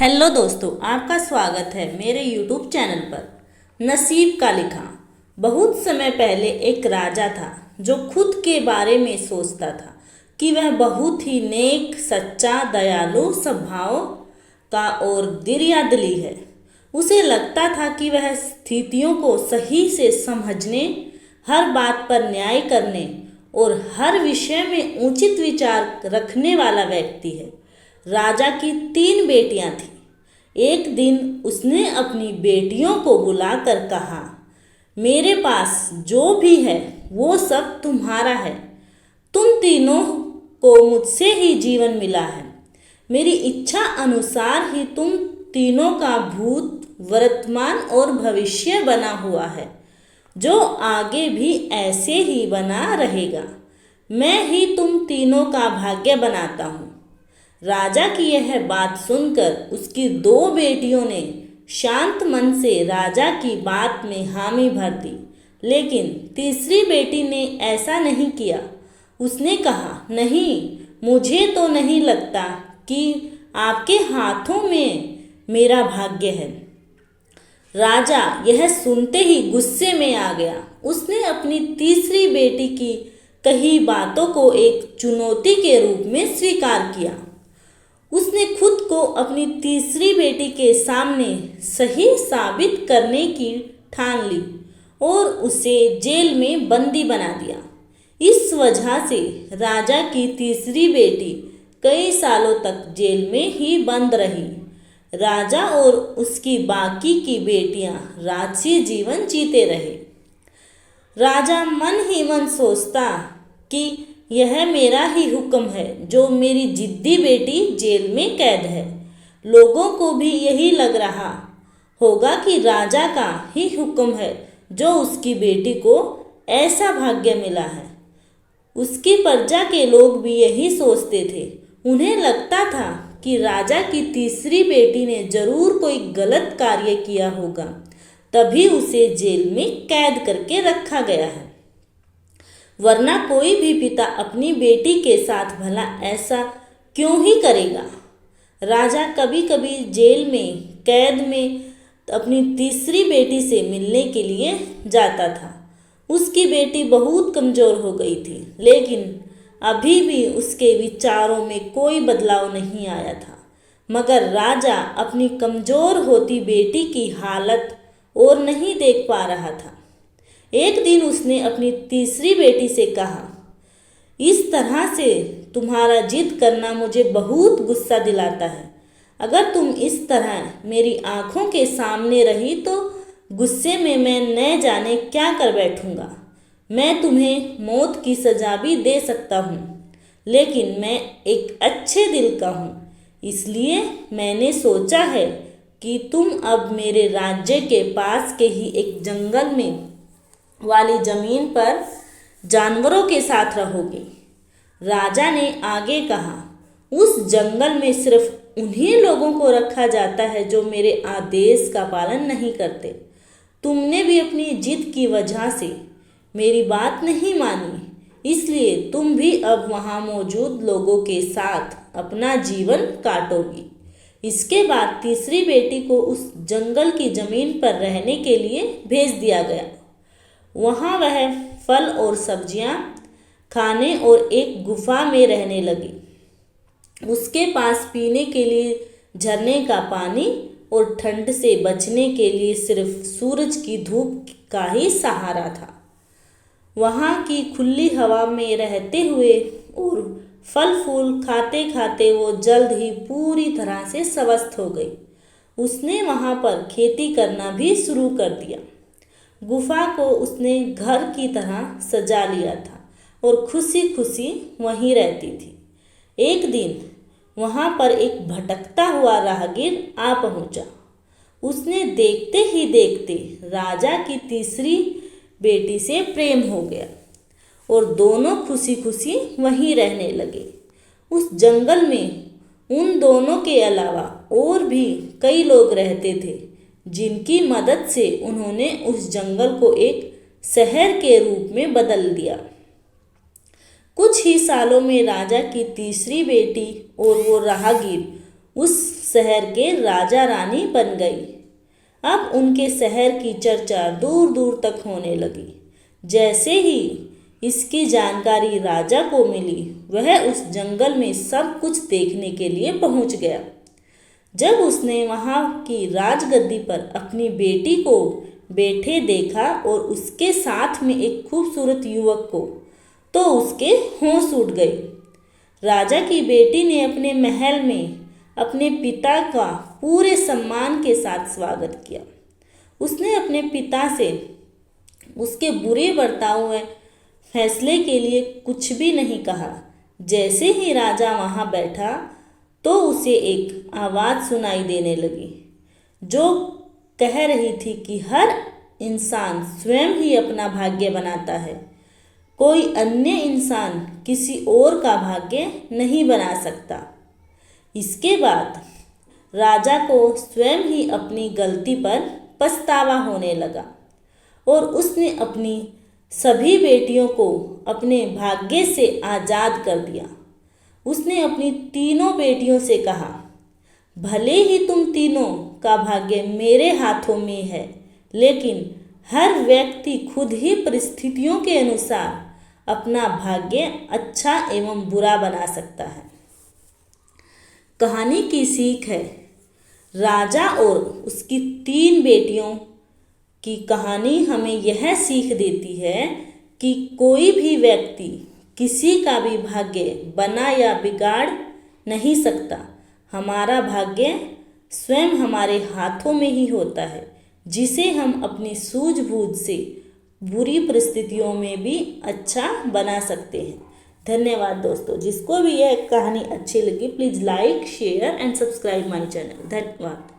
Hello दोस्तों, आपका स्वागत है मेरे यूट्यूब चैनल पर। नसीब का लिखा। बहुत समय पहले एक राजा था जो खुद के बारे में सोचता था कि वह बहुत ही नेक, सच्चा, दयालु स्वभाव का और दरियादिली है। उसे लगता था कि वह स्थितियों को सही से समझने, हर बात पर न्याय करने और हर विषय में उचित विचार रखने वाला व्यक्ति है। राजा की 3 बेटियां थीं। एक दिन उसने अपनी बेटियों को बुलाकर कहा, मेरे पास जो भी है वो सब तुम्हारा है। तुम तीनों को मुझसे ही जीवन मिला है। मेरी इच्छा अनुसार ही तुम तीनों का भूत, वर्तमान और भविष्य बना हुआ है, जो आगे भी ऐसे ही बना रहेगा। मैं ही तुम तीनों का भाग्य बनाता हूँ। राजा की यह बात सुनकर उसकी 2 बेटियों ने शांत मन से राजा की बात में हामी भर दी, लेकिन तीसरी बेटी ने ऐसा नहीं किया। उसने कहा, नहीं, मुझे तो नहीं लगता कि आपके हाथों में मेरा भाग्य है। राजा यह सुनते ही गुस्से में आ गया। उसने अपनी तीसरी बेटी की कही बातों को एक चुनौती के रूप में स्वीकार किया। उसने खुद को अपनी तीसरी बेटी के सामने सही साबित करने की ठान ली और उसे जेल में बंदी बना दिया। इस वजह से राजा की तीसरी बेटी कई सालों तक जेल में ही बंद रही। राजा और उसकी बाकी की बेटियां राजसी जीवन जीते रहे। राजा मन ही मन सोचता कि यह मेरा ही हुक्म है जो मेरी जिद्दी बेटी जेल में कैद है। लोगों को भी यही लग रहा होगा कि राजा का ही हुक्म है जो उसकी बेटी को ऐसा भाग्य मिला है। उसकी प्रजा के लोग भी यही सोचते थे। उन्हें लगता था कि राजा की तीसरी बेटी ने जरूर कोई गलत कार्य किया होगा, तभी उसे जेल में कैद करके रखा गया है। वरना कोई भी पिता अपनी बेटी के साथ भला ऐसा क्यों ही करेगा। राजा कभी कभी जेल में कैद में अपनी तीसरी बेटी से मिलने के लिए जाता था। उसकी बेटी बहुत कमज़ोर हो गई थी, लेकिन अभी भी उसके विचारों में कोई बदलाव नहीं आया था। मगर राजा अपनी कमज़ोर होती बेटी की हालत और नहीं देख पा रहा था। एक दिन उसने अपनी तीसरी बेटी से कहा, इस तरह से तुम्हारा जिद करना मुझे बहुत गुस्सा दिलाता है। अगर तुम इस तरह मेरी आंखों के सामने रही तो गुस्से में मैं न जाने क्या कर बैठूंगा। मैं तुम्हें मौत की सज़ा भी दे सकता हूँ, लेकिन मैं एक अच्छे दिल का हूँ। इसलिए मैंने सोचा है कि तुम अब मेरे राज्य के पास के ही एक जंगल में वाली जमीन पर जानवरों के साथ रहोगे। राजा ने आगे कहा, उस जंगल में सिर्फ उन्हीं लोगों को रखा जाता है जो मेरे आदेश का पालन नहीं करते। तुमने भी अपनी जिद की वजह से मेरी बात नहीं मानी, इसलिए तुम भी अब वहाँ मौजूद लोगों के साथ अपना जीवन काटोगी। इसके बाद तीसरी बेटी को उस जंगल की जमीन पर रहने के लिए भेज दिया गया। वहाँ वह फल और सब्जियाँ खाने और एक गुफा में रहने लगी। उसके पास पीने के लिए झरने का पानी और ठंड से बचने के लिए सिर्फ सूरज की धूप का ही सहारा था। वहाँ की खुली हवा में रहते हुए और फल फूल खाते खाते वो जल्द ही पूरी तरह से स्वस्थ हो गई। उसने वहाँ पर खेती करना भी शुरू कर दिया। गुफा को उसने घर की तरह सजा लिया था और खुशी खुशी वहीं रहती थी। एक दिन वहाँ पर एक भटकता हुआ राहगीर आ पहुँचा। उसने देखते ही देखते राजा की तीसरी बेटी से प्रेम हो गया और दोनों खुशी खुशी वहीं रहने लगे। उस जंगल में उन दोनों के अलावा और भी कई लोग रहते थे, जिनकी मदद से उन्होंने उस जंगल को एक शहर के रूप में बदल दिया। कुछ ही सालों में राजा की तीसरी बेटी और वो राहगीर उस शहर के राजा रानी बन गई। अब उनके शहर की चर्चा दूर दूर तक होने लगी। जैसे ही इसकी जानकारी राजा को मिली, वह उस जंगल में सब कुछ देखने के लिए पहुंच गया। जब उसने वहां की राजगद्दी पर अपनी बेटी को बैठे देखा और उसके साथ में एक खूबसूरत युवक को, तो उसके होश उड़ गई। राजा की बेटी ने अपने महल में अपने पिता का पूरे सम्मान के साथ स्वागत किया। उसने अपने पिता से उसके बुरे बर्ताव में फैसले के लिए कुछ भी नहीं कहा। जैसे ही राजा वहां बैठा तो उसे एक आवाज़ सुनाई देने लगी, जो कह रही थी कि हर इंसान स्वयं ही अपना भाग्य बनाता है। कोई अन्य इंसान किसी और का भाग्य नहीं बना सकता। इसके बाद राजा को स्वयं ही अपनी गलती पर पछतावा होने लगा और उसने अपनी सभी बेटियों को अपने भाग्य से आज़ाद कर दिया। उसने अपनी तीनों बेटियों से कहा, भले ही तुम तीनों का भाग्य मेरे हाथों में है, लेकिन हर व्यक्ति खुद ही परिस्थितियों के अनुसार अपना भाग्य अच्छा एवं बुरा बना सकता है। कहानी की सीख है, राजा और उसकी तीन बेटियों की कहानी हमें यह सीख देती है कि कोई भी व्यक्ति किसी का भी भाग्य बना या बिगाड़ नहीं सकता। हमारा भाग्य स्वयं हमारे हाथों में ही होता है, जिसे हम अपनी सूझबूझ से बुरी परिस्थितियों में भी अच्छा बना सकते हैं। धन्यवाद दोस्तों। जिसको भी यह कहानी अच्छी लगी, please like, share and subscribe my channel. धन्यवाद।